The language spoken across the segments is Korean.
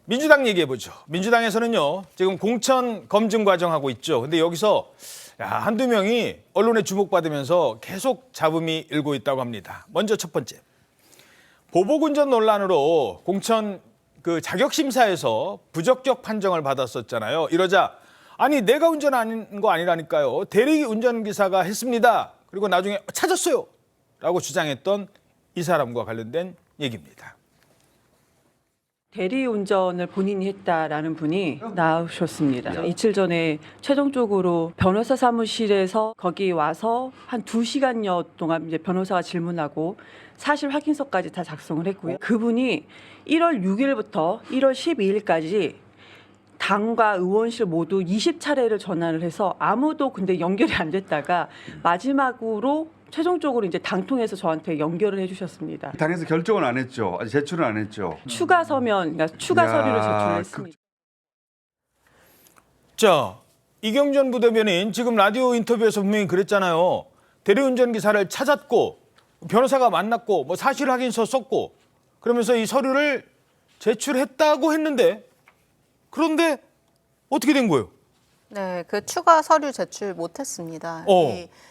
민주당 얘기해보죠. 민주당에서는요, 지금 공천 검증 과정하고 있죠. 근데 여기서 한두 명이 언론에 주목받으면서 계속 잡음이 일고 있다고 합니다. 먼저 첫 번째. 보복운전 논란으로 공천 자격심사에서 부적격 판정을 받았었잖아요. 이러자 아니 내가 운전한 거 아니라니까요. 대리 운전기사가 했습니다. 그리고 나중에 찾았어요. 라고 주장했던 이 사람과 관련된 얘기입니다. 대리운전을 본인이 했다라는 분이 나오셨습니다. 이틀 전에 최종적으로 변호사 사무실에서 거기 와서 한 2시간여 동안 이제 변호사가 질문하고 사실 확인서까지 다 작성을 했고요. 그분이 1월 6일부터 1월 12일까지 당과 의원실 모두 20차례를 전화를 해서 아무도 근데 연결이 안 됐다가 마지막으로 최종적으로 이제 당 통해서 저한테 연결을 해주셨습니다. 당에서 결정은 안 했죠. 아직 제출은 안 했죠. 추가 서면, 그러니까 추가 서류를 제출했습니다. 자, 이경전 부대변인 지금 라디오 인터뷰에서 분명히 그랬잖아요. 대리운전 기사를 찾았고 변호사가 만났고 뭐 사실 확인서 썼고 그러면서 이 서류를 제출했다고 했는데 그런데 어떻게 된 거예요? 네, 그 추가 서류 제출 못했습니다.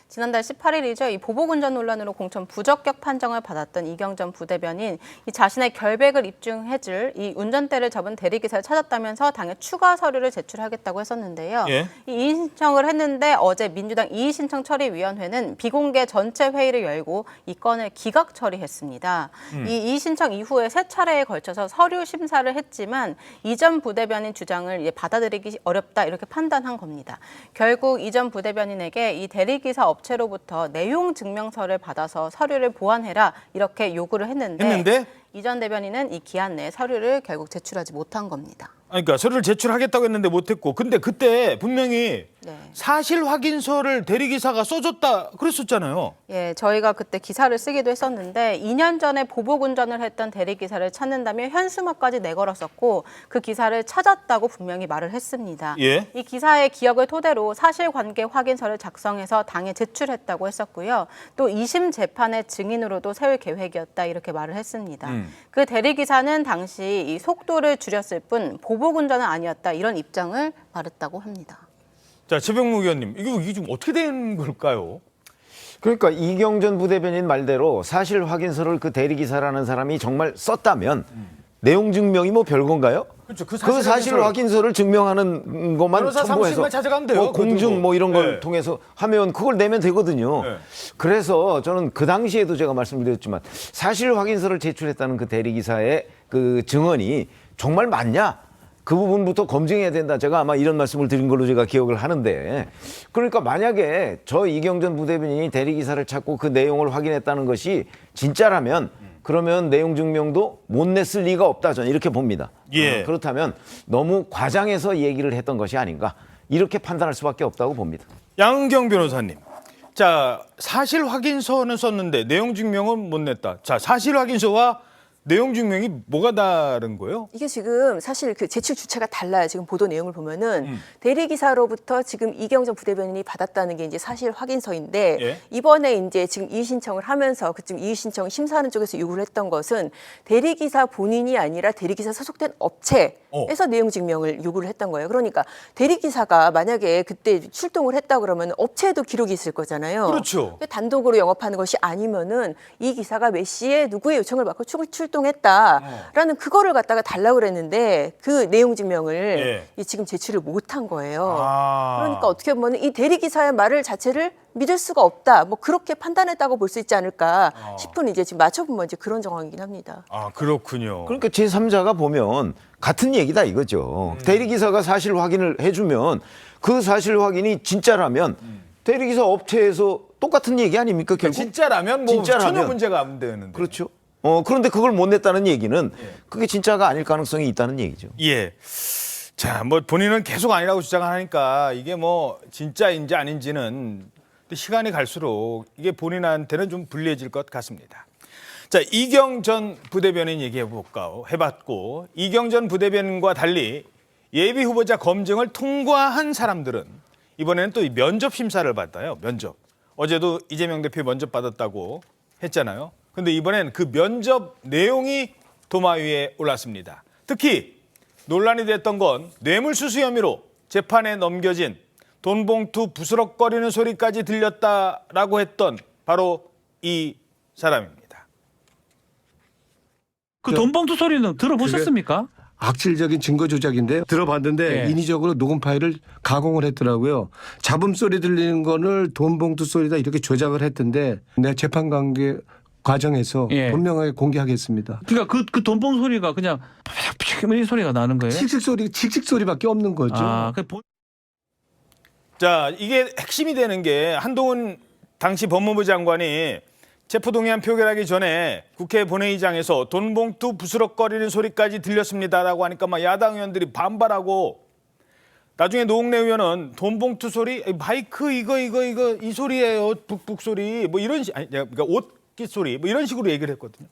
지난달 18일이죠. 이 보복운전 논란으로 공천 부적격 판정을 받았던 이경전 부대변인, 이 자신의 결백을 입증해줄 이 운전대를 접은 대리기사를 찾았다면서 당에 추가 서류를 제출하겠다고 했었는데요. 이 이의 신청을 했는데 어제 민주당 이의신청처리위원회는 비공개 전체 회의를 열고 이 건을 기각 처리했습니다. 이 이의 신청 이후에 3차례에 걸쳐서 서류 심사를 했지만 이전 부대변인 주장을 이제 받아들이기 어렵다 이렇게 판단한 겁니다. 결국 이전 부대변인에게 이 대리기사 업체로부터 내용 증명서를 받아서 서류를 보완해라 이렇게 요구를 했는데 이전 대변인은 이 기한 내에 서류를 결국 제출하지 못한 겁니다. 그러니까 서류를 제출하겠다고 했는데 못했고 근데 그때 분명히 사실 확인서를 대리기사가 써줬다 그랬었잖아요. 예, 저희가 그때 기사를 쓰기도 했었는데 2년 전에 보복운전을 했던 대리기사를 찾는다며 현수막까지 내걸었었고 그 기사를 찾았다고 분명히 말을 했습니다. 이 기사의 기억을 토대로 사실관계 확인서를 작성해서 당에 제출했다고 했었고요. 또 2심 재판의 증인으로도 세울 계획이었다 이렇게 말을 했습니다. 그 대리기사는 당시 이 속도를 줄였을 뿐 보복운전은 아니었다 이런 입장을 말했다고 합니다. 자, 최병묵 의원님, 이게 좀 어떻게 된 걸까요? 그러니까 이경전 부대변인 말대로 사실 확인서를 그 대리기사라는 사람이 정말 썼다면 내용 증명이 뭐 별건가요? 그렇죠. 그 사실 확인서를 증명하는 것만 첨부해서 찾아가면 돼요. 뭐 공증 뭐 이런 걸 통해서 하면 그걸 내면 되거든요. 그래서 저는 그 당시에도 제가 말씀드렸지만 사실 확인서를 제출했다는 그 대리기사의 그 증언이 정말 맞냐? 그 부분부터 검증해야 된다. 제가 아마 이런 말씀을 드린 걸로 제가 기억을 하는데 그러니까 만약에 저 이경전 부대변인이 대리기사를 찾고 그 내용을 확인했다는 것이 진짜라면 그러면 내용 증명도 못 냈을 리가 없다. 저는 이렇게 봅니다. 그렇다면 너무 과장해서 얘기를 했던 것이 아닌가 이렇게 판단할 수밖에 없다고 봅니다. 양은경 변호사님. 자, 사실 확인서는 썼는데 내용 증명은 못 냈다. 자, 사실 확인서와 내용 증명이 뭐가 다른 거예요? 이게 지금 사실 그 제출 주체가 달라요. 지금 보도 내용을 보면은 대리기사로부터 지금 이경전 부대변인이 받았다는 게 이제 사실 확인서인데 이번에 이제 지금 이의 신청을 하면서 그쯤 이의 신청 심사하는 쪽에서 요구를 했던 것은 대리기사 본인이 아니라 대리기사 소속된 업체에서 내용 증명을 요구를 했던 거예요. 그러니까 대리기사가 만약에 그때 출동을 했다 그러면 업체에도 기록이 있을 거잖아요. 그렇죠. 단독으로 영업하는 것이 아니면은 이 기사가 몇 시에 누구의 요청을 받고 출동했다라는 그거를 갖다가 달라고 그랬는데 그 내용 증명을 지금 제출을 못한 거예요. 그러니까 어떻게 보면 이 대리기사의 말을 자체를 믿을 수가 없다. 뭐 그렇게 판단했다고 볼 수 있지 않을까 싶은 이제 지금 맞춰보면 이제 그런 정황이긴 합니다. 아, 그렇군요. 그러니까 제3자가 보면 같은 얘기다 이거죠. 대리기사가 사실 확인을 해주면 그 사실 확인이 진짜라면 대리기사 업체에서 똑같은 얘기 아닙니까? 결국 진짜라면 뭐 전혀 문제가 안 되는데. 그렇죠. 그런데 그걸 못 냈다는 얘기는 그게 진짜가 아닐 가능성이 있다는 얘기죠. 자, 뭐 본인은 계속 아니라고 주장하니까 이게 뭐 진짜인지 아닌지는 시간이 갈수록 이게 본인한테는 좀 불리해질 것 같습니다. 자, 이경전 부대변인 해봤고 이경전 부대변인과 달리 예비 후보자 검증을 통과한 사람들은 이번에는 또 면접 심사를 받아요. 면접. 어제도 이재명 대표 면접 받았다고 했잖아요. 근데 이번엔 그 면접 내용이 도마 위에 올랐습니다. 특히 논란이 됐던 건 뇌물수수 혐의로 재판에 넘겨진 돈봉투 부스럭거리는 소리까지 들렸다라고 했던 바로 이 사람입니다. 그 돈봉투 소리는 들어보셨습니까? 악질적인 증거 조작인데 들어봤는데 예. 인위적으로 녹음 파일을 가공을 했더라고요. 잡음 소리 들리는 거를 돈봉투 소리다 이렇게 조작을 했던데 내 재판 관계 과정에서 예. 분명하게 공개하겠습니다. 그러니까 그 돈봉 소리가 그냥 이 소리가 나는 거예요. 칙칙 소리밖에 없는 거죠. 아, 자, 이게 핵심이 되는 게 한동훈 당시 법무부 장관이 체포동의안 표결하기 전에 국회 본회의장에서 돈봉투 부스럭거리는 소리까지 들렸습니다라고 하니까 막 야당 의원들이 반발하고 나중에 노웅래 의원은 돈봉투 소리, 마이크 이거 이 소리예요, 북북 소리 뭐 이런 그러니까 옷깃 소리 뭐 이런 식으로 얘기를 했거든요.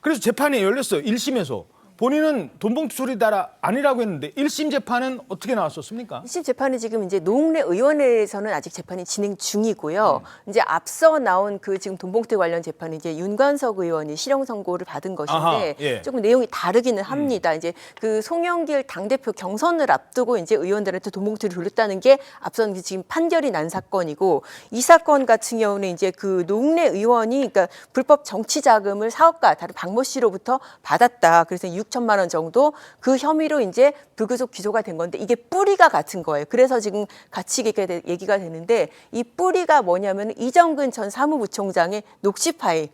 그래서 재판이 열렸어요. 1심에서. 본인은 돈봉투 소리 따라 아니라고 했는데 1심 재판은 어떻게 나왔었습니까? 1심 재판은 지금 이제 노웅래 의원회에서는 아직 재판이 진행 중이고요. 이제 앞서 나온 그 지금 돈봉투 관련 재판은 이제 윤관석 의원이 실형 선고를 받은 것인데 아하, 예. 조금 내용이 다르기는 합니다. 이제 그 송영길 당대표 경선을 앞두고 이제 의원들한테 돈봉투를 돌렸다는 게 앞선 지금 판결이 난 사건이고 이 사건 같은 경우는 이제 그 노웅래 의원이 그러니까 불법 정치 자금을 사업가 다른 박모 씨로부터 받았다. 그래서 6천만 원 정도 그 혐의로 이제 불구속 기소가 된 건데 이게 뿌리가 같은 거예요. 그래서 지금 같이 얘기가 되는데 이 뿌리가 뭐냐면 이정근 전 사무부총장의 녹취 파일.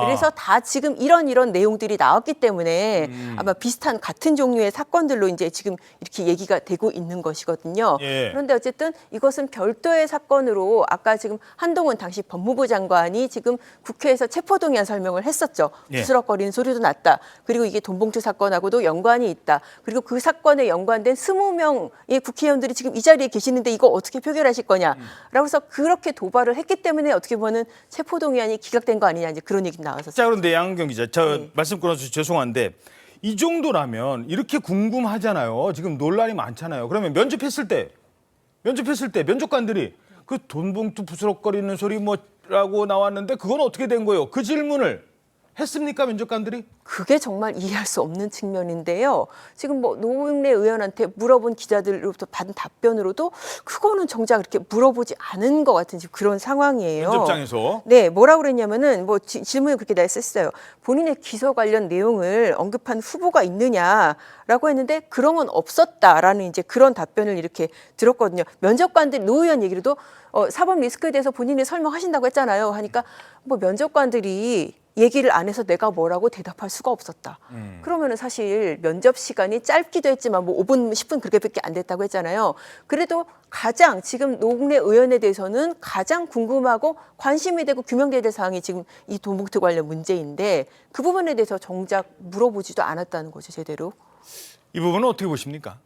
그래서 다 지금 이런 내용들이 나왔기 때문에 아마 비슷한 같은 종류의 사건들로 이제 지금 이렇게 얘기가 되고 있는 것이거든요. 예. 그런데 어쨌든 이것은 별도의 사건으로 아까 지금 한동훈 당시 법무부 장관이 지금 국회에서 체포동의안 설명을 했었죠. 예. 부스럭거리는 소리도 났다. 그리고 이게 돈봉투 사건하고도 연관이 있다. 그리고 그 사건에 연관된 20명의 국회의원들이 지금 이 자리에 계시는데 이거 어떻게 표결하실 거냐라고 해서 그렇게 도발을 했기 때문에 어떻게 보면 체포동의안이 기각된 거 아니냐 이제 그런 얘기 나왔었어요. 자, 그런데 양은경 기자, 말씀 끊어서 죄송한데 이 정도라면 이렇게 궁금하잖아요. 지금 논란이 많잖아요. 그러면 면접했을 때 면접관들이 그 돈봉투 부스럭거리는 소리 뭐라고 나왔는데 그건 어떻게 된 거예요? 그 질문을 했습니까, 면접관들이? 그게 정말 이해할 수 없는 측면인데요. 지금 뭐 노웅래 의원한테 물어본 기자들로부터 받은 답변으로도 그거는 정작 그렇게 물어보지 않은 것 같은 지금 그런 상황이에요. 면접장에서. 네, 뭐라고 그랬냐면은 뭐 질문을 그렇게 냈었어요. 본인의 기소 관련 내용을 언급한 후보가 있느냐라고 했는데 그런 건 없었다라는 이제 그런 답변을 이렇게 들었거든요. 면접관들 노 의원 얘기로도 사법 리스크에 대해서 본인이 설명하신다고 했잖아요. 하니까 뭐 면접관들이 얘기를 안 해서 내가 뭐라고 대답할 수가 없었다. 그러면은 사실 면접 시간이 짧기도 했지만 뭐 5분, 10분 그렇게밖에 안 됐다고 했잖아요. 그래도 가장 지금 노웅래 의원에 대해서는 가장 궁금하고 관심이 되고 규명돼야 될 사항이 지금 이 돈봉투 관련 문제인데 그 부분에 대해서 정작 물어보지도 않았다는 거죠, 제대로. 이 부분은 어떻게 보십니까?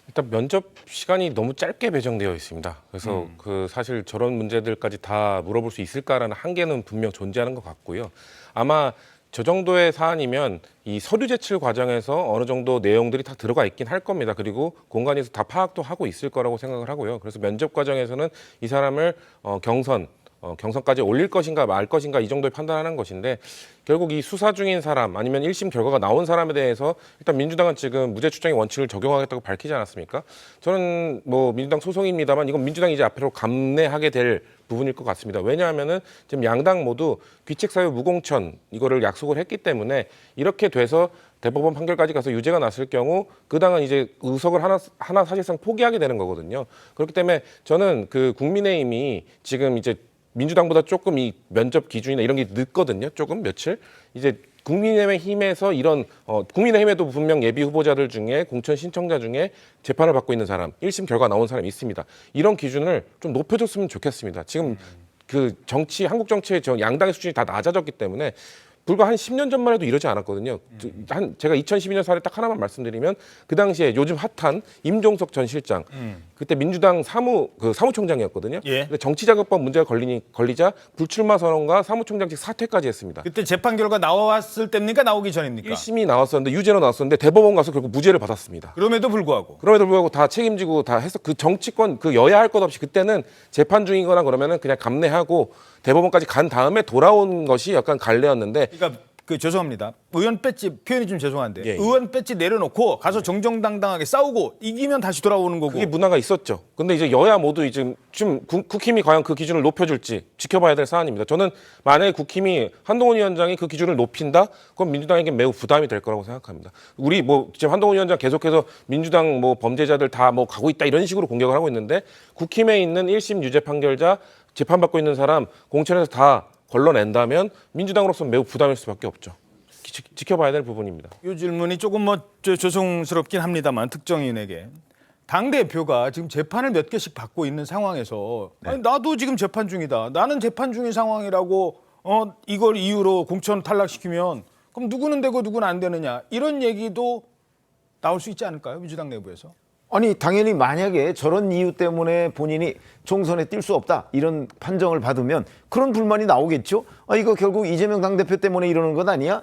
일단 면접 시간이 너무 짧게 배정되어 있습니다. 그래서 그 사실 저런 문제들까지 다 물어볼 수 있을까라는 한계는 분명 존재하는 것 같고요. 아마 저 정도의 사안이면 이 서류 제출 과정에서 어느 정도 내용들이 다 들어가 있긴 할 겁니다. 그리고 공간에서 다 파악도 하고 있을 거라고 생각을 하고요. 그래서 면접 과정에서는 이 사람을 경선까지 올릴 것인가 말 것인가 이 정도에 판단하는 것인데 결국 이 수사 중인 사람 아니면 1심 결과가 나온 사람에 대해서 일단 민주당은 지금 무죄 추정의 원칙을 적용하겠다고 밝히지 않았습니까? 저는 뭐 민주당 소송입니다만 이건 민주당이 이제 앞으로 감내하게 될 부분일 것 같습니다. 왜냐하면은 지금 양당 모두 귀책사유 무공천 이거를 약속을 했기 때문에 이렇게 돼서 대법원 판결까지 가서 유죄가 났을 경우 그 당은 이제 의석을 하나 사실상 포기하게 되는 거거든요. 그렇기 때문에 저는 그 국민의힘이 지금 이제 민주당보다 조금 이 면접 기준이나 이런 게 늦거든요. 조금 며칠. 이제 국민의힘에서 이런 국민의힘에도 분명 예비 후보자들 중에 공천 신청자 중에 재판을 받고 있는 사람, 1심 결과 나온 사람이 있습니다. 이런 기준을 좀 높여줬으면 좋겠습니다. 지금 그 한국 정치의 양당의 수준이 다 낮아졌기 때문에 불과 한 10년 전만 해도 이러지 않았거든요. 제가 2012년 사례 딱 하나만 말씀드리면 그 당시에 요즘 핫한 임종석 전 실장 그때 민주당 사무총장이었거든요. 예. 근데 정치자금법 문제가 걸리자 불출마 선언과 사무총장직 사퇴까지 했습니다. 그때 재판 결과 나왔을 때입니까? 나오기 전입니까? 1심이 나왔었는데 유죄로 나왔었는데 대법원 가서 결국 무죄를 받았습니다. 그럼에도 불구하고. 그럼에도 불구하고 다 책임지고 다 해서 그 정치권 그 여야 할 것 없이 그때는 재판 중이거나 그러면은 그냥 감내하고 대법원까지 간 다음에 돌아온 것이 약간 관례였는데 그러니까 죄송합니다. 의원 배지 표현이 좀 죄송한데 예, 예. 의원 배지 내려놓고 가서 정정당당하게 싸우고 이기면 다시 돌아오는 거고. 그게 문화가 있었죠. 근데 이제 여야 모두 이제 좀 국힘이 과연 그 기준을 높여줄지 지켜봐야 될 사안입니다. 저는 만약에 국힘이 한동훈 위원장이 그 기준을 높인다, 그럼 민주당에게 매우 부담이 될 거라고 생각합니다. 우리 뭐 지금 한동훈 위원장 계속해서 민주당 뭐 범죄자들 다 뭐 가고 있다 이런 식으로 공격을 하고 있는데 국힘에 있는 1심 유죄 판결자 재판받고 있는 사람 공천에서 다 걸러낸다면 민주당으로서 매우 부담일 수밖에 없죠. 지켜봐야 될 부분입니다. 이 질문이 조금 뭐 조성스럽긴 합니다만 특정인에게 당 대표가 지금 재판을 몇 개씩 받고 있는 상황에서 아니, 나도 지금 재판 중이다. 나는 재판 중인 상황이라고 이걸 이유로 공천 탈락시키면 그럼 누구는 되고 누구는 안 되느냐 이런 얘기도 나올 수 있지 않을까요? 민주당 내부에서. 아니 당연히 만약에 저런 이유 때문에 본인이 총선에 뛸 수 없다 이런 판정을 받으면 그런 불만이 나오겠죠. 아 이거 결국 이재명 당대표 때문에 이러는 것 아니야?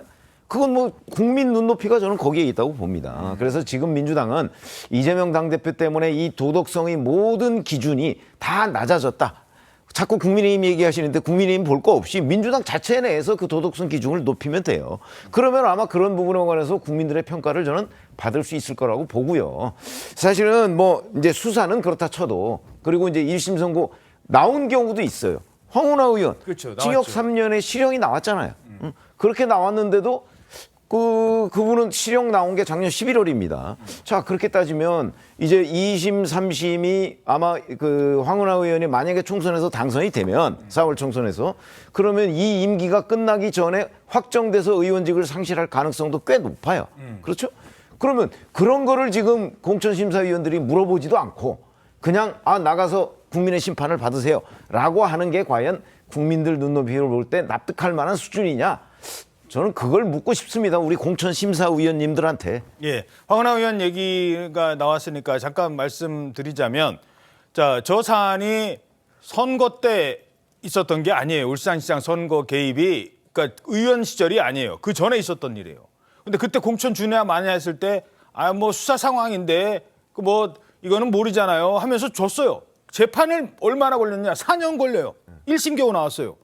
그건 뭐 국민 눈높이가 저는 거기에 있다고 봅니다. 그래서 지금 민주당은 이재명 당대표 때문에 이 도덕성의 모든 기준이 다 낮아졌다. 자꾸 국민의힘 얘기하시는데 국민의힘 볼 거 없이 민주당 자체 내에서 그 도덕성 기준을 높이면 돼요. 그러면 아마 그런 부분에 관해서 국민들의 평가를 저는 받을 수 있을 거라고 보고요. 사실은 뭐 이제 수사는 그렇다 쳐도 그리고 이제 1심 선고 나온 경우도 있어요. 황운하 의원 그렇죠, 징역 나왔죠. 3년의 실형이 나왔잖아요. 그렇게 나왔는데도 그분은 실형 나온 게 작년 11월입니다. 자, 그렇게 따지면 이제 2심, 3심이 아마 그 황운하 의원이 만약에 총선에서 당선이 되면 4월 총선에서 그러면 이 임기가 끝나기 전에 확정돼서 의원직을 상실할 가능성도 꽤 높아요. 그렇죠? 그러면 그런 거를 지금 공천심사위원들이 물어보지도 않고 그냥 나가서 국민의 심판을 받으세요 라고 하는 게 과연 국민들 눈높이를 볼 때 납득할 만한 수준이냐? 저는 그걸 묻고 싶습니다. 우리 공천심사위원님들한테. 예, 황운하 의원 얘기가 나왔으니까 잠깐 말씀드리자면, 자, 저 사안이 선거 때 있었던 게 아니에요. 울산시장 선거 개입이, 그러니까 의원 시절이 아니에요. 그 전에 있었던 일이에요. 근데 그때 공천 주냐 마냐 했을 때, 뭐 수사 상황인데, 이거는 모르잖아요. 하면서 줬어요. 재판을 얼마나 걸렸냐? 4년 걸려요. 1심 겨우 나왔어요.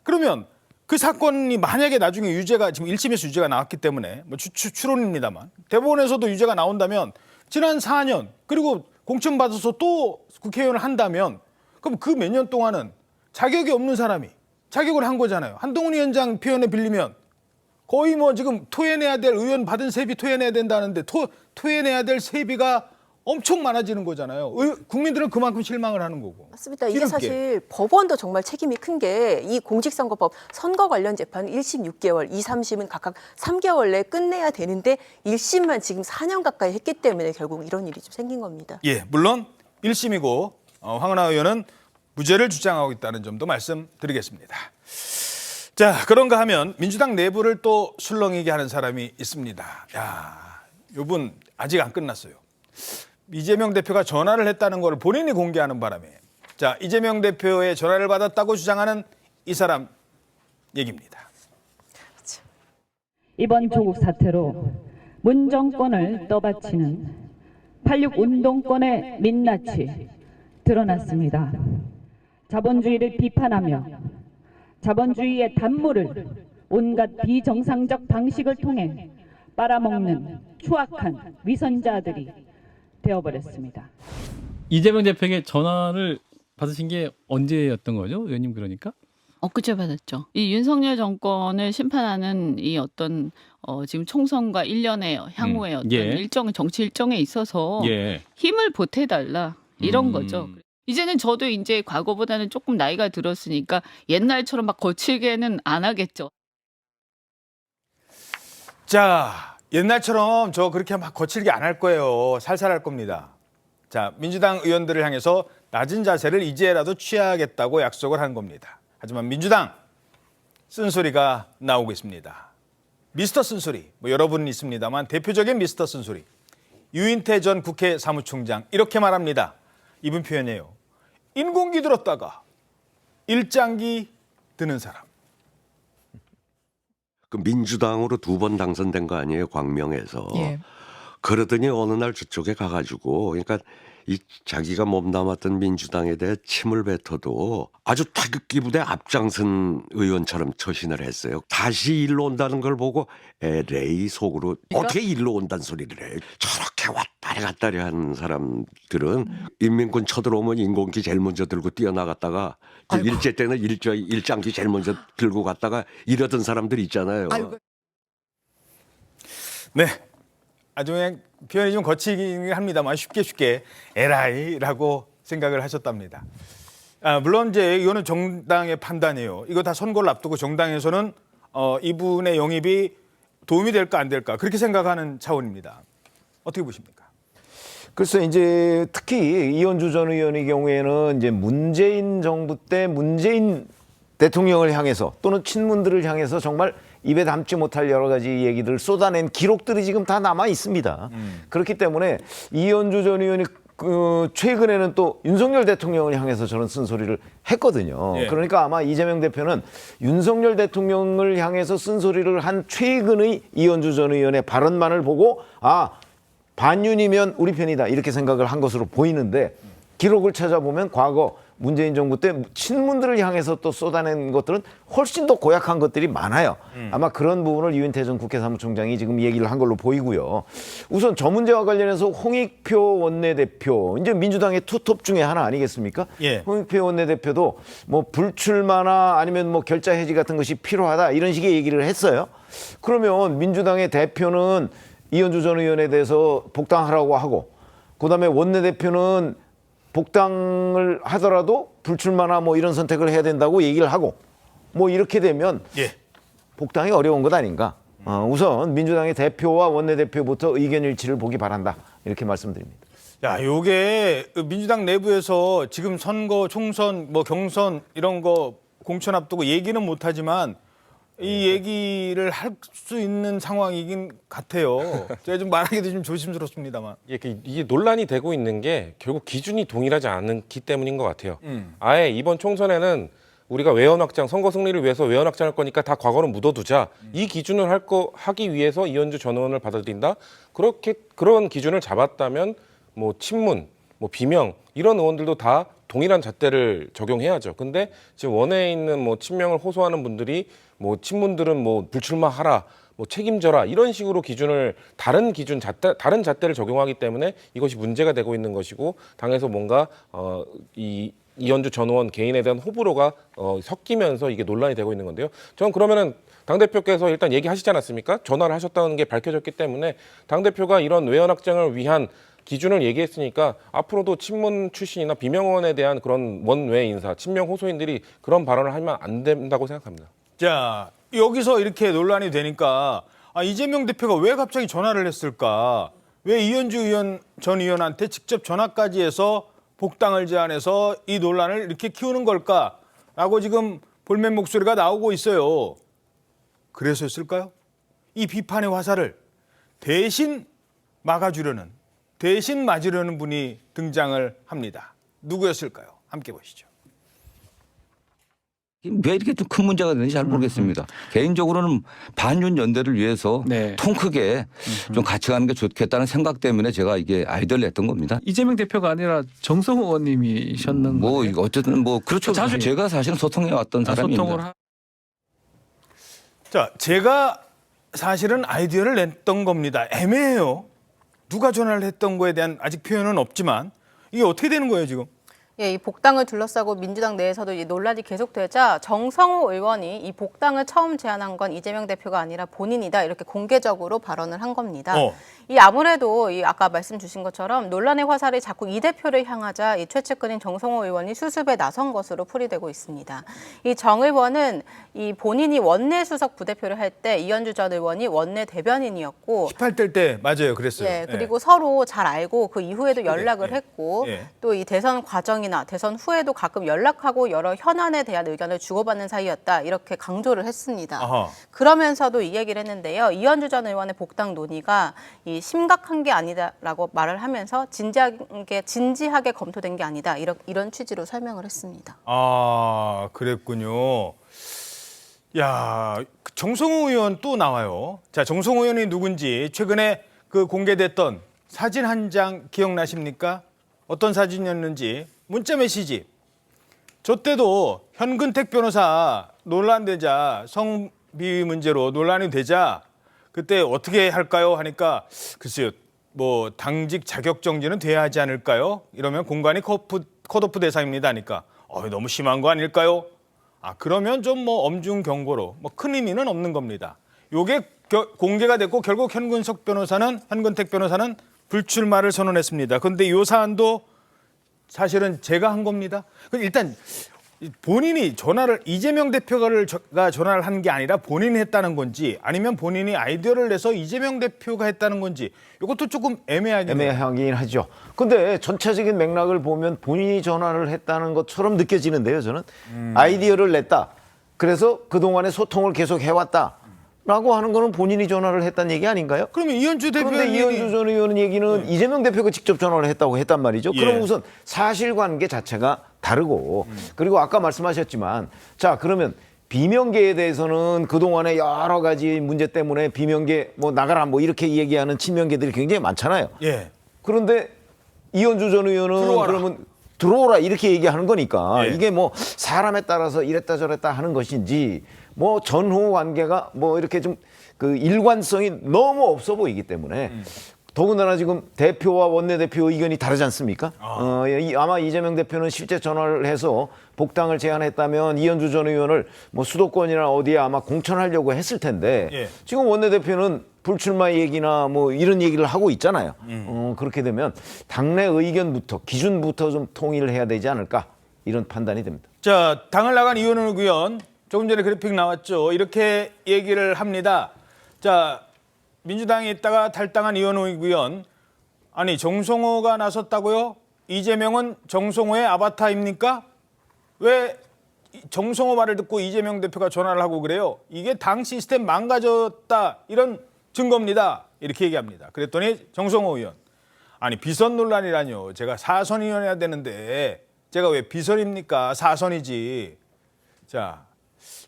그러면 그 사건이 만약에 나중에 유죄가 지금 1심에서 유죄가 나왔기 때문에 뭐 추론입니다만 대법원에서도 유죄가 나온다면 지난 4년 그리고 공천 받아서 또 국회의원을 한다면 그럼 그 몇 년 동안은 자격이 없는 사람이 자격을 한 거잖아요. 한동훈 위원장 표현에 빌리면 거의 뭐 지금 토해내야 될 의원 받은 세비 토해내야 된다는데 토해내야 될 세비가 엄청 많아지는 거잖아요. 국민들은 그만큼 실망을 하는 거고. 맞습니다. 이게 뒤늦게. 사실 법원도 정말 책임이 큰 게 이 공직선거법 선거 관련 재판은 1심 6개월, 2, 3심은 각각 3개월 내에 끝내야 되는데 1심만 지금 4년 가까이 했기 때문에 결국 이런 일이 좀 생긴 겁니다. 예, 물론 1심이고 황운하 의원은 무죄를 주장하고 있다는 점도 말씀드리겠습니다. 자, 그런가 하면 민주당 내부를 또 술렁이게 하는 사람이 있습니다. 야, 이분 아직 안 끝났어요. 이재명 대표가 전화를 했다는 걸 본인이 공개하는 바람에 자 이재명 대표의 전화를 받았다고 주장하는 이 사람 얘기입니다. 이번 조국 사태로 문 정권을 떠받치는 86 운동권의 민낯이 드러났습니다. 자본주의를 비판하며 자본주의의 단물을 온갖 비정상적 방식을 통해 빨아먹는 추악한 위선자들이 되어버렸습니다. 이재명 대표에게 전화를 받으신 게 언제였던 거죠, 의원님 그러니까? 엊그제 받았죠. 이 윤석열 정권을 심판하는 이 어떤 지금 총선과 일련의 향후의 어떤 일정 정치 일정에 있어서 힘을 보태달라 이런 거죠. 이제는 저도 이제 과거보다는 조금 나이가 들었으니까 옛날처럼 막 거칠게는 안 하겠죠. 자, 옛날처럼 저 그렇게 막 거칠게 안 할 거예요. 살살 할 겁니다. 자, 민주당 의원들을 향해서 낮은 자세를 이제라도 취하겠다고 약속을 한 겁니다. 하지만 민주당 쓴소리가 나오고 있습니다. 미스터 쓴소리, 뭐 여러분 있습니다만 대표적인 미스터 쓴소리. 유인태 전 국회 사무총장 이렇게 말합니다. 이분 표현이에요. 인공기 들었다가 일장기 드는 사람. 그 민주당으로 2번 당선된 거 아니에요, 광명에서. 예. 그러더니 어느 날 저쪽에 가가지고 그러니까 이 자기가 몸담았던 민주당에 대해 침을 뱉어도 아주 태극기 부대 앞장선 의원처럼 처신을 했어요. 다시 일로 온다는 걸 보고 에레이 속으로 어떻게 일로 온다는 소리를 해. 저렇게 왔다리 갔다리 하는 사람들은 인민군 쳐들어오면 인공기 제일 먼저 들고 뛰어나갔다가 일제 때는 일장기 제일 먼저 들고 갔다가 이러던 사람들 있잖아요. 네. 아주 그냥 표현이 좀 거치긴 합니다만 쉽게 에라이라고 생각을 하셨답니다. 물론 이제 이거는 정당의 판단이에요. 이거 다 선거를 앞두고 정당에서는 이분의 영입이 도움이 될까 안 될까 그렇게 생각하는 차원입니다. 어떻게 보십니까? 글쎄 이제 특히 이현주 전 의원의 경우에는 이제 문재인 정부 때 문재인 대통령을 향해서 또는 친문들을 향해서 정말 입에 담지 못할 여러 가지 얘기들을 쏟아낸 기록들이 지금 다 남아 있습니다. 그렇기 때문에 이현주 전 의원이 최근에는 또 윤석열 대통령을 향해서 저런 쓴소리를 했거든요. 예. 그러니까 아마 이재명 대표는 윤석열 대통령을 향해서 쓴소리를 한 최근의 이현주 전 의원의 발언만을 보고 반윤이면 우리 편이다 이렇게 생각을 한 것으로 보이는데 기록을 찾아보면 과거 문재인 정부 때 친문들을 향해서 또 쏟아낸 것들은 훨씬 더 고약한 것들이 많아요. 아마 그런 부분을 유인태 전 국회 사무총장이 지금 얘기를 한 걸로 보이고요. 우선 저 문제와 관련해서 홍익표 원내대표, 이제 민주당의 투톱 중에 하나 아니겠습니까? 예. 홍익표 원내대표도 뭐 불출마나 아니면 뭐 결자 해지 같은 것이 필요하다 이런 식의 얘기를 했어요. 그러면 민주당의 대표는 이현주 전 의원에 대해서 복당하라고 하고 그다음에 원내대표는 복당을 하더라도 불출마나 뭐 이런 선택을 해야 된다고 얘기를 하고 뭐 이렇게 되면 복당이 어려운 것 아닌가. 우선 민주당의 대표와 원내대표부터 의견 일치를 보기 바란다. 이렇게 말씀드립니다. 야, 요게 민주당 내부에서 지금 선거, 총선, 뭐 경선 이런 거 공천 앞두고 얘기는 못하지만 이 얘기를 할 수 있는 상황이긴 같아요. 제가 좀 말하기도 좀 조심스럽습니다만. 이게 논란이 되고 있는 게 결국 기준이 동일하지 않기 때문인 것 같아요. 아예 이번 총선에는 우리가 외연 확장, 선거 승리를 위해서 외연 확장할 거니까 다 과거는 묻어두자. 이 기준을 하기 위해서 이현주 전 의원을 받아들인다. 그런 기준을 잡았다면 뭐 친문, 뭐 비명 이런 의원들도 다 동일한 잣대를 적용해야죠. 근데 지금 원외에 있는 뭐 친명을 호소하는 분들이 뭐 친문들은 뭐 불출마하라, 뭐 책임져라 이런 식으로 기준을 다른 잣대를 적용하기 때문에 이것이 문제가 되고 있는 것이고 당에서 뭔가 이현주 전 의원 개인에 대한 호불호가 섞이면서 이게 논란이 되고 있는 건데요. 저는 그러면은 당대표께서 일단 얘기하시지 않았습니까? 전화를 하셨다는 게 밝혀졌기 때문에 당대표가 이런 외연 확장을 위한 기준을 얘기했으니까 앞으로도 친문 출신이나 비명원에 대한 그런 원외 인사, 친명 호소인들이 그런 발언을 하면 안 된다고 생각합니다. 자, 여기서 이렇게 논란이 되니까 이재명 대표가 왜 갑자기 전화를 했을까? 왜 이현주 전 의원한테 직접 전화까지 해서 복당을 제안해서 이 논란을 이렇게 키우는 걸까라고 지금 볼멘 목소리가 나오고 있어요. 그래서였을까요? 이 비판의 화살을 대신 막아주려는, 대신 맞으려는 분이 등장을 합니다. 누구였을까요? 함께 보시죠. 왜 이렇게 좀 큰 문제가 되는지 잘 모르겠습니다. 개인적으로는 반윤 연대를 위해서 통 크게 좀 같이 가는 게 좋겠다는 생각 때문에 제가 이게 아이디어를 냈던 겁니다. 이재명 대표가 아니라 정성호 의원님이셨는 뭐 거예요? 어쨌든 뭐 그렇죠. 자주 제가 사실은 소통해 왔던 사람입니다. 자, 제가 사실은 아이디어를 냈던 겁니다. 애매해요. 누가 전화를 했던 거에 대한 아직 표현은 없지만 이게 어떻게 되는 거예요, 지금? 예, 이 복당을 둘러싸고 민주당 내에서도 이 논란이 계속되자 정성호 의원이 이 복당을 처음 제안한 건 이재명 대표가 아니라 본인이다 이렇게 공개적으로 발언을 한 겁니다. 이 아무래도 이 아까 말씀 주신 것처럼 논란의 화살이 자꾸 이 대표를 향하자 이 최측근인 정성호 의원이 수습에 나선 것으로 풀이되고 있습니다. 이 정 의원은 이 본인이 원내 수석 부대표를 할 때 이현주 전 의원이 원내 대변인이었고 18대 때 맞아요, 그랬어요. 예, 그리고 서로 잘 알고 그 이후에도 연락을 했고 또 이 대선 과정이나 대선 후에도 가끔 연락하고 여러 현안에 대한 의견을 주고받는 사이였다 이렇게 강조를 했습니다. 그러면서도 이 얘기를 했는데요. 이현주 전 의원의 복당 논의가 이 심각한 게 아니다라고 말을 하면서 진지하게 검토된 게 아니다 이런 취지로 설명을 했습니다. 아, 그랬군요. 야, 정성호 의원 또 나와요. 자, 정성호 의원이 누군지 최근에 그 공개됐던 사진 한 장 기억나십니까? 어떤 사진이었는지 문자 메시지. 저 때도 현근택 변호사 논란되자 성비위 문제로 논란이 되자 그때 어떻게 할까요? 하니까 글쎄요. 뭐 당직 자격 정지는 돼야 하지 않을까요? 이러면 공간이 컷오프 대상입니다 하니까 너무 심한 거 아닐까요? 그러면 좀 뭐 엄중 경고로 뭐 큰 의미는 없는 겁니다. 요게 공개가 됐고 결국 현근택 변호사는 불출마를 선언했습니다. 그런데 이 사안도 사실은 제가 한 겁니다. 일단 본인이 이재명 대표가 전화를 한 게 아니라 본인이 했다는 건지 아니면 본인이 아이디어를 내서 이재명 대표가 했다는 건지 이것도 조금 애매하긴 하죠. 근데 전체적인 맥락을 보면 본인이 전화를 했다는 것처럼 느껴지는데요. 저는 아이디어를 냈다. 그래서 그동안의 소통을 계속 해왔다. 라고 하는 거는 본인이 전화를 했다는 얘기 아닌가요? 그러면 이현주 대표는 그런데 이현주 전 의원 얘기는 이재명 대표가 직접 전화를 했다고 했단 말이죠. 예. 그럼 우선 사실관계 자체가 다르고 그리고 아까 말씀하셨지만 자 그러면 비명계에 대해서는 그동안에 여러 가지 문제 때문에 비명계 뭐 나가라 뭐 이렇게 얘기하는 친명계들이 굉장히 많잖아요. 예. 그런데 이현주 전 의원은 들어와라. 그러면 들어오라 이렇게 얘기하는 거니까 예. 이게 뭐 사람에 따라서 이랬다 저랬다 하는 것인지 뭐 전후 관계가 뭐 이렇게 좀 그 일관성이 너무 없어 보이기 때문에 더군다나 지금 대표와 원내대표 의견이 다르지 않습니까? 아마 이재명 대표는 실제 전화를 해서 복당을 제안했다면 이현주 전 의원을 뭐 수도권이나 어디에 아마 공천하려고 했을 텐데 예. 지금 원내대표는 불출마 얘기나 뭐 이런 얘기를 하고 있잖아요. 그렇게 되면 당내 의견부터 기준부터 좀 통일을 해야 되지 않을까 이런 판단이 됩니다. 자, 당을 나간 이현우 의원 조금 전에 그래픽 나왔죠. 이렇게 얘기를 합니다. 자, 민주당에 있다가 탈당한 이현우 의원 아니 정성호가 나섰다고요? 이재명은 정성호의 아바타입니까? 왜 정성호 말을 듣고 이재명 대표가 전화를 하고 그래요? 이게 당 시스템 망가졌다 이런 증거입니다. 이렇게 얘기합니다. 그랬더니 정성호 의원 아니 비선 논란이라뇨. 제가 사선이어야 되는데 제가 왜 비선입니까? 사선이지. 자,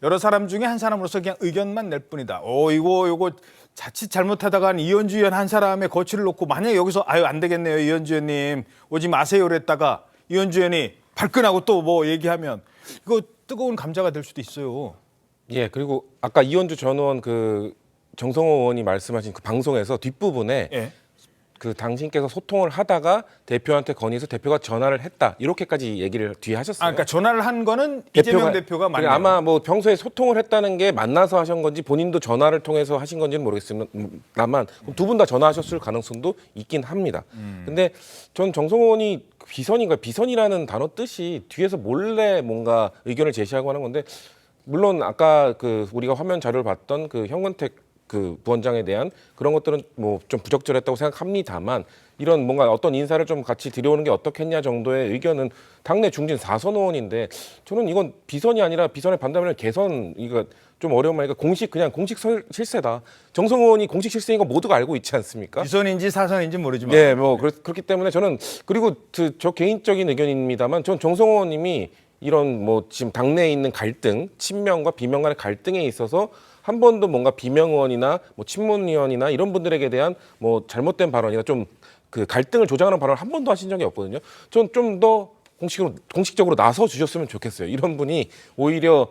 여러 사람 중에 한 사람으로서 그냥 의견만 낼 뿐이다. 이거 자칫 잘못하다간 이현주 의원 한 사람의 거취를 놓고 만약에 여기서 안 되겠네요. 이현주 의원님 오지 마세요. 그랬다가 이현주 의원이 발끈하고 또 뭐 얘기하면 이거 뜨거운 감자가 될 수도 있어요. 예, 그리고 아까 이현주 전 의원 그 정성호 의원이 말씀하신 그 방송에서 뒷부분에 예. 그 당신께서 소통을 하다가 대표한테 건의해서 대표가 전화를 했다 이렇게까지 얘기를 뒤에 하셨어요. 그러니까 전화를 한 거는 이재명 대표가 맞네요. 아마 뭐 평소에 소통을 했다는 게 만나서 하신 건지 본인도 전화를 통해서 하신 건지는 모르겠습니다만 두 분 다 전화하셨을 가능성도 있긴 합니다. 근데 전 정성호 의원이 비선이라는 단어 뜻이 뒤에서 몰래 뭔가 의견을 제시하고 하는 건데 물론 아까 그 우리가 화면 자료를 봤던 그 현근택 그 부원장에 대한 그런 것들은 뭐 좀 부적절했다고 생각합니다만 이런 뭔가 어떤 인사를 좀 같이 들여오는 게 어떻겠냐 정도의 의견은 당내 중진 4선 의원인데 저는 이건 비선이 아니라 비선의 반대하면 개선 이거 좀 어려운 말이니까 공식 실세다. 정성호 의원이 공식 실세인 거 모두가 알고 있지 않습니까? 비선인지 사선인지 모르지만. 네, 뭐 그렇기 때문에 저는 그리고 저 개인적인 의견입니다만 전 정성호 의원님이 이런 뭐 지금 당내에 있는 갈등, 친명과 비명 간의 갈등에 있어서 한 번도 뭔가 비명 의원이나 뭐 친문 의원이나 이런 분들에게 대한 뭐 잘못된 발언이나 좀 그 갈등을 조장하는 발언을 한 번도 하신 적이 없거든요. 전 좀 더 공식적으로 나서 주셨으면 좋겠어요. 이런 분이 오히려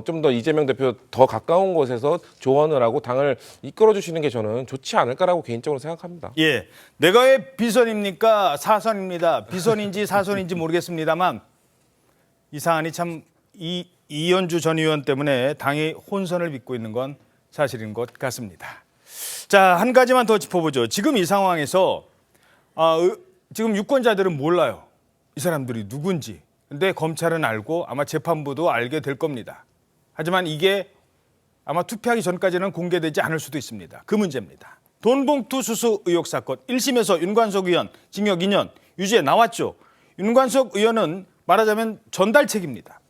좀 더 이재명 대표 더 가까운 곳에서 조언을 하고 당을 이끌어 주시는 게 저는 좋지 않을까라고 개인적으로 생각합니다. 예, 내가 왜 비선입니까? 사선입니다. 비선인지 사선인지 모르겠습니다만 이 사안이 참 이현주 전 의원 때문에 당이 혼선을 빚고 있는 건 사실인 것 같습니다. 자, 한 가지만 더 짚어보죠. 지금 이 상황에서 지금 유권자들은 몰라요. 이 사람들이 누군지. 근데 검찰은 알고 아마 재판부도 알게 될 겁니다. 하지만 이게 아마 투표하기 전까지는 공개되지 않을 수도 있습니다. 그 문제입니다. 돈봉투 수수 의혹 사건 1심에서 윤관석 의원 징역 2년 유죄 나왔죠. 윤관석 의원은 말하자면 전달책입니다.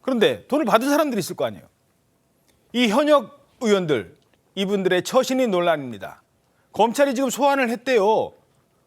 그런데 돈을 받은 사람들이 있을 거 아니에요. 이 현역 의원들, 이분들의 처신이 논란입니다. 검찰이 지금 소환을 했대요.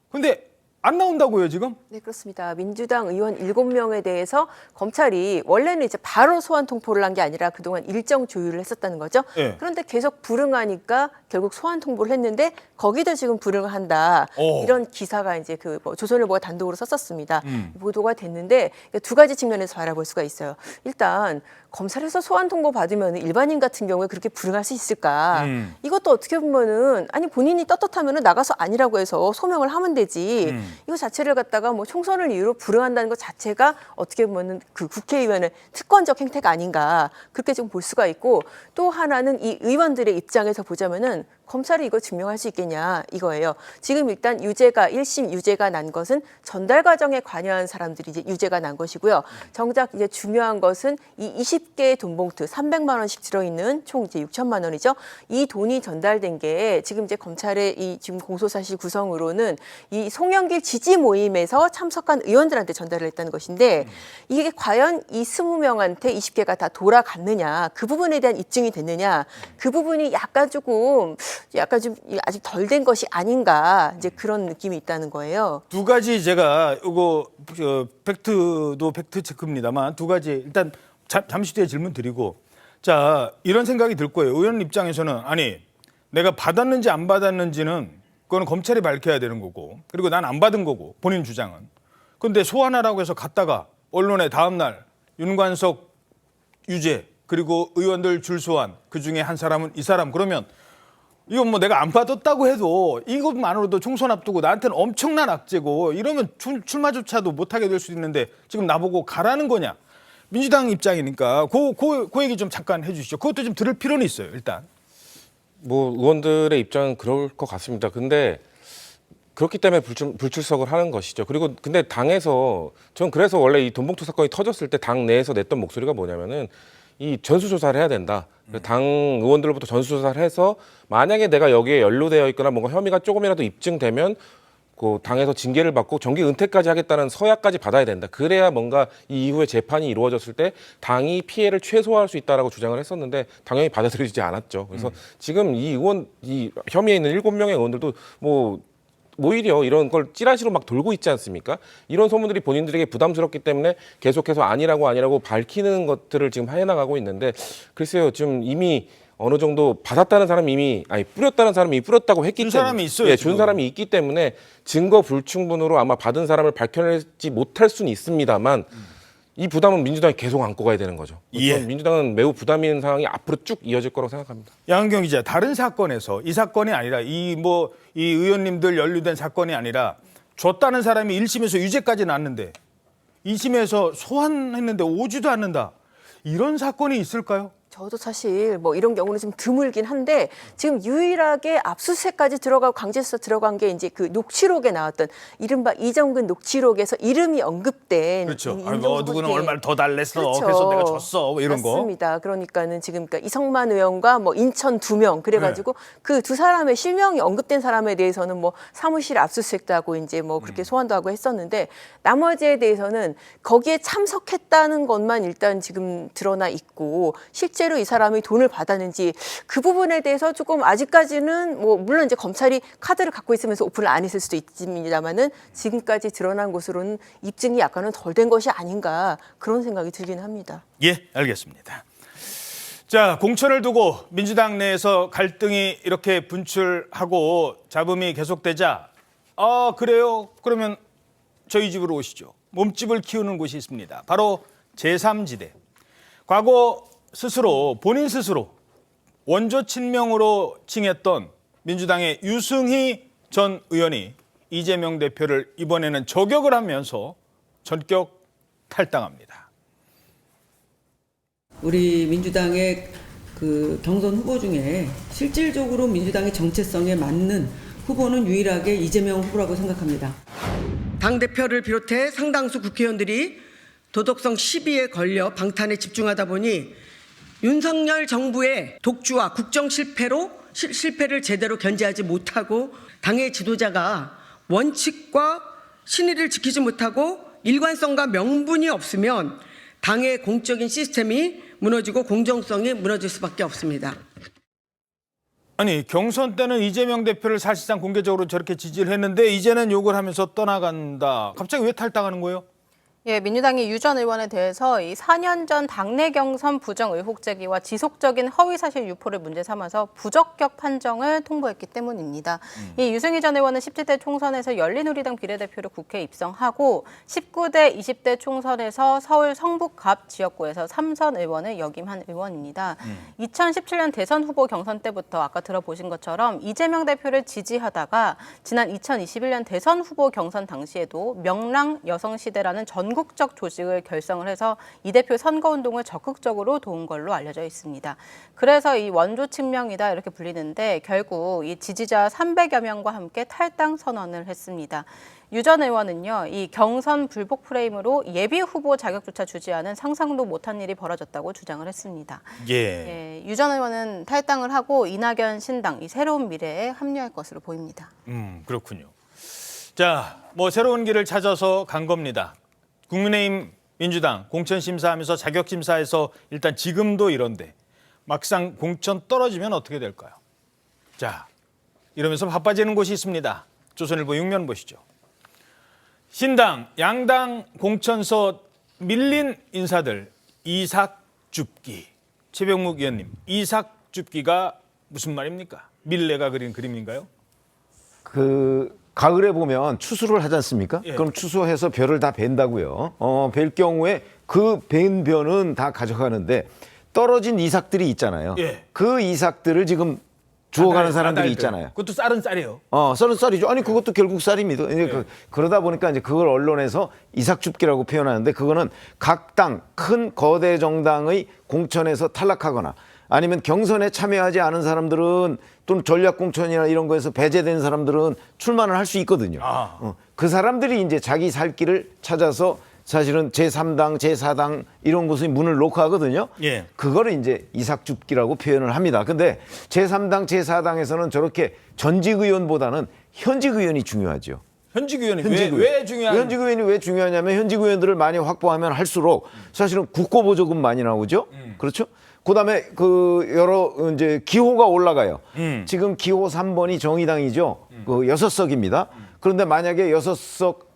그런데 안 나온다고요, 지금? 네, 그렇습니다. 민주당 의원 7명에 대해서 검찰이 원래는 이제 바로 소환 통보를 한 게 아니라 그동안 일정 조율을 했었다는 거죠. 네. 그런데 계속 불응하니까 결국 소환 통보를 했는데 거기도 지금 불응을 한다. 이런 기사가 이제 그 뭐 조선일보가 단독으로 썼었습니다. 보도가 됐는데 두 가지 측면에서 바라볼 수가 있어요. 일단 검찰에서 소환 통보 받으면 일반인 같은 경우에 그렇게 불응할 수 있을까? 이것도 어떻게 보면은 아니 본인이 떳떳하면은 나가서 아니라고 해서 소명을 하면 되지. 이거 자체를 갖다가 뭐 총선을 이유로 불응한다는 것 자체가 어떻게 보면은 그 국회의원의 특권적 행태가 아닌가 그렇게 좀 볼 수가 있고 또 하나는 이 의원들의 입장에서 보자면은 검찰이 이거 증명할 수 있겠냐 이거예요. 지금 일단 유죄가 1심 유죄가 난 것은 전달 과정에 관여한 사람들이 이제 유죄가 난 것이고요. 정작 이제 중요한 것은 이 20개의 돈 봉투 300만 원씩 들어있는 총 이제 6천만 원이죠. 이 돈이 전달된 게 지금 이제 검찰의 이 지금 공소사실 구성으로는 이 송영길 지지 모임에서 참석한 의원들한테 전달을 했다는 것인데 이게 과연 이 20명한테 20개가 다 돌아갔느냐 그 부분에 대한 입증이 됐느냐 그 부분이 약간 좀 아직 덜 된 것이 아닌가 이제 그런 느낌이 있다는 거예요. 두 가지 제가 이거 팩트도 팩트 체크입니다만 두 가지 일단 잠시 뒤에 질문 드리고 자 이런 생각이 들 거예요. 의원 입장에서는 아니 내가 받았는지 안 받았는지는 그거는 검찰이 밝혀야 되는 거고 그리고 난 안 받은 거고 본인 주장은 그런데 소환하라고 해서 갔다가 언론에 다음 날 윤관석 유죄 그리고 의원들 줄소환 그중에 한 사람은 이 사람 그러면 이건 뭐 내가 안 받았다고 해도 이것만으로도 총선 앞두고 나한테는 엄청난 악재고 이러면 출마조차도 못하게 될 수도 있는데 지금 나보고 가라는 거냐. 민주당 입장이니까 그 얘기 좀 잠깐 해주시죠. 그것도 좀 들을 필요는 있어요. 일단. 뭐 의원들의 입장은 그럴 것 같습니다. 근데 그렇기 때문에 불출석을 하는 것이죠. 그리고 근데 당에서 전 그래서 원래 이 돈봉투 사건이 터졌을 때 당 내에서 냈던 목소리가 뭐냐면은 이 전수조사를 해야 된다. 당 의원들로부터 전수조사를 해서 만약에 내가 여기에 연루되어 있거나 뭔가 혐의가 조금이라도 입증되면 그 당에서 징계를 받고 정기 은퇴까지 하겠다는 서약까지 받아야 된다. 그래야 뭔가 이 이후에 재판이 이루어졌을 때 당이 피해를 최소화할 수 있다라고 주장을 했었는데 당연히 받아들여지지 않았죠. 그래서 지금 이 혐의에 있는 7명의 의원들도 뭐 오히려 이런 걸 찌라시로 막 돌고 있지 않습니까? 이런 소문들이 본인들에게 부담스럽기 때문에 계속해서 아니라고 밝히는 것들을 지금 해나가고 있는데 글쎄요, 지금 이미 어느 정도 받았다는 사람이 뿌렸다는 사람이 이미 뿌렸다고 했기 때문에 준 사람이 있어요. 예, 준 사람이 있기 때문에 증거 불충분으로 아마 받은 사람을 밝혀내지 못할 수는 있습니다만 이 부담은 민주당이 계속 안고 가야 되는 거죠. 예. 민주당은 매우 부담 있는 상황이 앞으로 쭉 이어질 거라고 생각합니다. 양은경 기자, 다른 사건에서 이 사건이 아니라 이 의원님들 연루된 사건이 아니라 줬다는 사람이 1심에서 유죄까지 났는데 2심에서 소환했는데 오지도 않는다. 이런 사건이 있을까요? 저도 사실 뭐 이런 경우는 좀 드물긴 한데 지금 유일하게 압수수색까지 들어가고 강제수사 들어간 게 이제 그 녹취록에 나왔던 이른바 이정근 녹취록에서 이름이 언급된 그렇죠. 누구는 얼마를 더 달랬어. 그렇죠. 그래서 내가 졌어. 뭐 이런 맞습니다. 그러니까는 지금 이성만 의원과 뭐 인천 2명 그래가지고 그 두 사람의 실명이 언급된 사람에 대해서는 뭐 사무실 압수수색도 하고 이제 뭐 그렇게 소환도 하고 했었는데 나머지에 대해서는 거기에 참석했다는 것만 일단 지금 드러나 있고 실제로 이 사람이 돈을 받았는지 그 부분에 대해서 조금 아직까지는 뭐 물론 이제 검찰이 카드를 갖고 있으면서 오픈을 안 했을 수도 있습니다만은 지금까지 드러난 것으로는 입증이 약간은 덜 된 것이 아닌가 그런 생각이 들긴 합니다. 예, 알겠습니다. 자, 공천을 두고 민주당 내에서 갈등이 이렇게 분출하고 잡음이 계속되자 그래요? 그러면 저희 집으로 오시죠. 몸집을 키우는 곳이 있습니다. 바로 제3지대. 과거 본인 스스로 원조 친명으로 칭했던 민주당의 유승희 전 의원이 이재명 대표를 이번에는 저격을 하면서 전격 탈당합니다. 우리 민주당의 그 경선 후보 중에 실질적으로 민주당의 정체성에 맞는 후보는 유일하게 이재명 후보라고 생각합니다. 당대표를 비롯해 상당수 국회의원들이 도덕성 시비에 걸려 방탄에 집중하다 보니 윤석열 정부의 독주와 국정 실패를 제대로 견제하지 못하고 당의 지도자가 원칙과 신의를 지키지 못하고 일관성과 명분이 없으면 당의 공적인 시스템이 무너지고 공정성이 무너질 수밖에 없습니다. 아니 경선 때는 이재명 대표를 사실상 공개적으로 저렇게 지지를 했는데 이제는 욕을 하면서 떠나간다. 갑자기 왜 탈당하는 거예요? 예, 민주당이 유 전 의원에 대해서 이 4년 전 당내 경선 부정 의혹 제기와 지속적인 허위 사실 유포를 문제 삼아서 부적격 판정을 통보했기 때문입니다. 이 유승희 전 의원은 17대 총선에서 열린우리당 비례대표로 국회에 입성하고 19대 20대 총선에서 서울 성북갑 지역구에서 3선 의원을 역임한 의원입니다. 2017년 대선 후보 경선 때부터 아까 들어보신 것처럼 이재명 대표를 지지하다가 지난 2021년 대선 후보 경선 당시에도 명랑 여성시대라는 전국적 조직을 결성을 해서 이 대표 선거운동을 적극적으로 도운 걸로 알려져 있습니다. 그래서 이 원조 친명이다 이렇게 불리는데 결국 이 지지자 300여 명과 함께 탈당 선언을 했습니다. 유 전 의원은요, 이 경선 불복 프레임으로 예비 후보 자격조차 주지 않은 상상도 못한 일이 벌어졌다고 주장을 했습니다. 예, 유 전 의원은 탈당을 하고 이낙연 신당, 이 새로운 미래에 합류할 것으로 보입니다. 그렇군요. 자, 뭐 새로운 길을 찾아서 간 겁니다. 국민의힘 민주당 공천 심사하면서 자격 심사에서 일단 지금도 이런데 막상 공천 떨어지면 어떻게 될까요? 자, 이러면서 바빠지는 곳이 있습니다. 조선일보 6면 보시죠. 신당, 양당 공천서 밀린 인사들 이삭 줍기. 최병묵 의원님, 이삭 줍기가 무슨 말입니까? 밀레가 그린 그림인가요? 가을에 보면 추수를 하지 않습니까? 예. 그럼 추수해서 벼를 다 벤다고요. 벨 경우에 그 벤 벼는 다 가져가는데 떨어진 이삭들이 있잖아요. 예. 그 이삭들을 지금 주워가는 사람들이 있잖아요. 그것도 쌀은 쌀이에요. 쌀은 쌀이죠. 아니 그것도 결국 쌀입니다. 그러다 보니까 이제 그걸 언론에서 이삭줍기라고 표현하는데 그거는 각 당 큰 거대 정당의 공천에서 탈락하거나 아니면 경선에 참여하지 않은 사람들은 또는 전략공천이나 이런 거에서 배제된 사람들은 출마를 할 수 있거든요. 그 사람들이 이제 자기 살 길을 찾아서 사실은 제3당, 제4당 이런 곳에 문을 놓고 하거든요. 예. 그거를 이제 이삭줍기라고 표현을 합니다. 근데 제3당, 제4당에서는 저렇게 전직 의원보다는 현직 의원이 중요하죠. 현직 의원이 왜 중요한? 현직 의원이 왜 중요하냐면 현직 의원들을 많이 확보하면 할수록 사실은 국고보조금 많이 나오죠. 그렇죠? 그다음에 여러 이제 기호가 올라가요. 지금 기호 3번이 정의당이죠. 6석입니다. 그런데 만약에 7석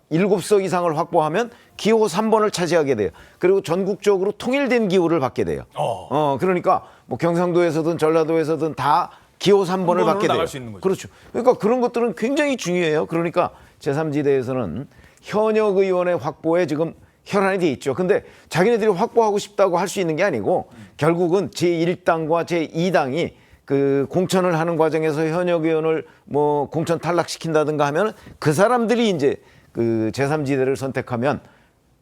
이상을 확보하면 기호 3번을 차지하게 돼요. 그리고 전국적으로 통일된 기호를 받게 돼요. 그러니까 뭐 경상도에서든 전라도에서든 다 기호 3번을 받게 돼요. 수 있는 거죠. 그렇죠. 그러니까 그런 것들은 굉장히 중요해요. 그러니까 제3지대에서는 현역 의원의 확보에 지금 혈안이 돼 있죠. 근데 자기네들이 확보하고 싶다고 할 수 있는 게 아니고 결국은 제1당과 제2당이 그 공천을 하는 과정에서 현역 의원을 뭐 공천 탈락시킨다든가 하면 그 사람들이 이제 그 제3지대를 선택하면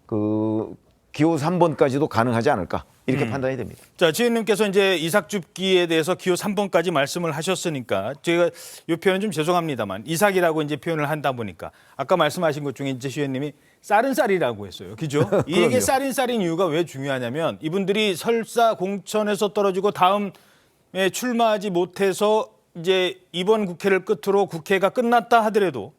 그 기호 3번까지도 가능하지 않을까 이렇게 판단이 됩니다. 자, 지혜님께서 이제 이삭줍기에 대해서 기호 3번까지 말씀을 하셨으니까 제가 이 표현은 좀 죄송합니다만 이삭이라고 이제 표현을 한다 보니까 아까 말씀하신 것 중에 이제 시현님이 쌀은 쌀이라고 했어요. 그죠? 이게 쌀인 쌀인 이유가 왜 중요하냐면 이분들이 설사 공천에서 떨어지고 다음에 출마하지 못해서 이제 이번 국회를 끝으로 국회가 끝났다 하더라도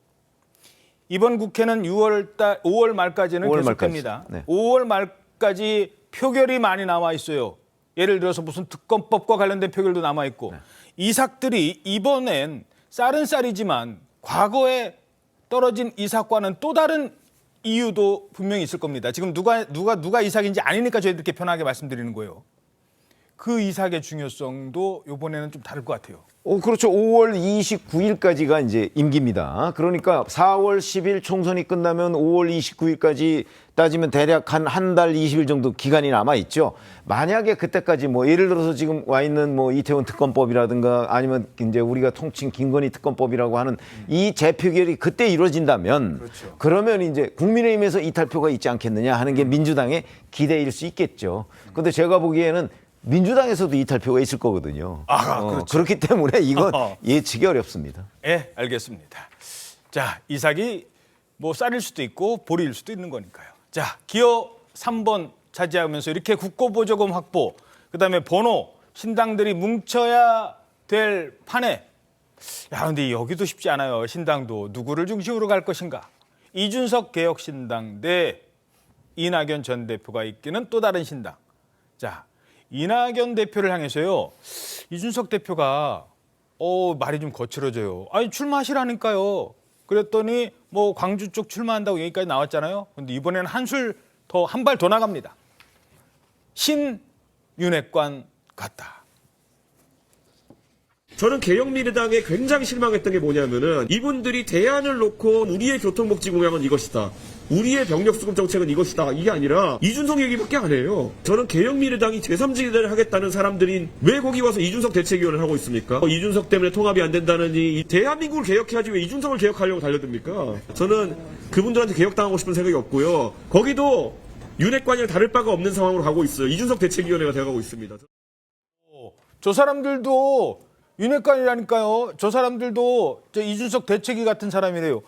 이번 국회는 5월 말까지는 계속됩니다. 네. 5월 말까지 표결이 많이 남아 있어요. 예를 들어서 무슨 특검법과 관련된 표결도 남아 있고 이삭들이 이번엔 쌀은 쌀이지만 과거에 떨어진 이삭과는 또 다른 이유도 분명히 있을 겁니다. 지금 누가 이삭인지 아니니까 저희들 이렇게 편하게 말씀드리는 거예요. 그 이삭의 중요성도 이번에는 좀 다를 것 같아요. 그렇죠. 5월 29일까지가 이제 임기입니다. 그러니까 4월 10일 총선이 끝나면 5월 29일까지 따지면 대략 한 달 20일 정도 기간이 남아 있죠. 만약에 그때까지 뭐 예를 들어서 지금 와 있는 뭐 이태원 특검법이라든가 아니면 이제 우리가 통칭 김건희 특검법이라고 하는 이 재표결이 그때 이루어진다면 그러면 이제 국민의힘에서 이탈표가 있지 않겠느냐 하는 게 민주당의 기대일 수 있겠죠. 근데 제가 보기에는 민주당에서도 이탈표가 있을 거거든요. 그렇죠. 그렇기 때문에 이건 예측이 어렵습니다. 네, 알겠습니다. 자, 이삭이 뭐 쌀일 수도 있고 보리일 수도 있는 거니까요. 자, 기호 3번 차지하면서 이렇게 국고보조금 확보, 그다음에 번호, 신당들이 뭉쳐야 될 판에 근데 여기도 쉽지 않아요. 신당도 누구를 중심으로 갈 것인가. 이준석 개혁신당 대 이낙연 전 대표가 이끄는 또 다른 신당. 자, 이낙연 대표를 향해서요. 이준석 대표가 말이 좀 거칠어져요. 아니 출마하시라니까요. 그랬더니 뭐 광주 쪽 출마한다고 얘기까지 나왔잖아요. 근데 이번에는 한 발 더 나갑니다. 신윤핵관 같다. 저는 개혁미래당에 굉장히 실망했던 게 뭐냐면은 이분들이 대안을 놓고 우리의 교통복지 공약은 이것이다. 우리의 병력수급 정책은 이것이다. 이게 아니라 이준석 얘기밖에 안 해요. 저는 개혁미래당이 제3지대를 하겠다는 사람들이 왜 거기 와서 이준석 대책위원을 하고 있습니까? 이준석 때문에 통합이 안 된다느니 이 대한민국을 개혁해야지 왜 이준석을 개혁하려고 달려듭니까? 저는 그분들한테 개혁당하고 싶은 생각이 없고요. 거기도 윤핵관이랑 다를 바가 없는 상황으로 가고 있어요. 이준석 대책위원회가 되어가고 있습니다. 저 사람들도 윤핵관이라니까요. 저 사람들도 이준석 대책위 같은 사람이래요.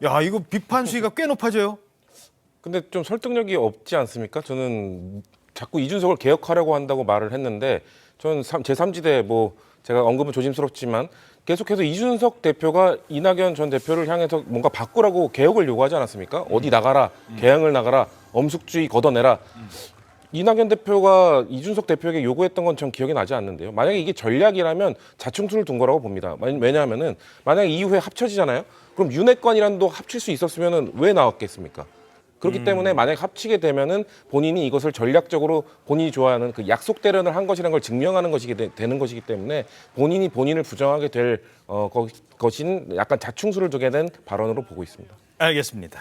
야, 이거 비판 수위가 꽤 높아져요. 근데 좀 설득력이 없지 않습니까? 저는 자꾸 이준석을 개혁하려고 한다고 말을 했는데 저는 제3지대 뭐 제가 언급은 조심스럽지만 계속해서 이준석 대표가 이낙연 전 대표를 향해서 뭔가 바꾸라고 개혁을 요구하지 않았습니까? 어디 나가라, 개항을 나가라, 엄숙주의 걷어내라. 이낙연 대표가 이준석 대표에게 요구했던 건 전 기억이 나지 않는데요. 만약에 이게 전략이라면 자충수를 둔 거라고 봅니다. 왜냐하면은 만약에 이후에 합쳐지잖아요. 그럼 윤핵관이란도 합칠 수 있었으면은 왜 나왔겠습니까? 그렇기 때문에 만약에 합치게 되면은 본인이 이것을 전략적으로 본인이 좋아하는 그 약속 대련을 한 것이라는 걸 증명하는 것이 되는 것이기 때문에 본인이 본인을 부정하게 될 것인 약간 자충수를 두게 된 발언으로 보고 있습니다. 알겠습니다.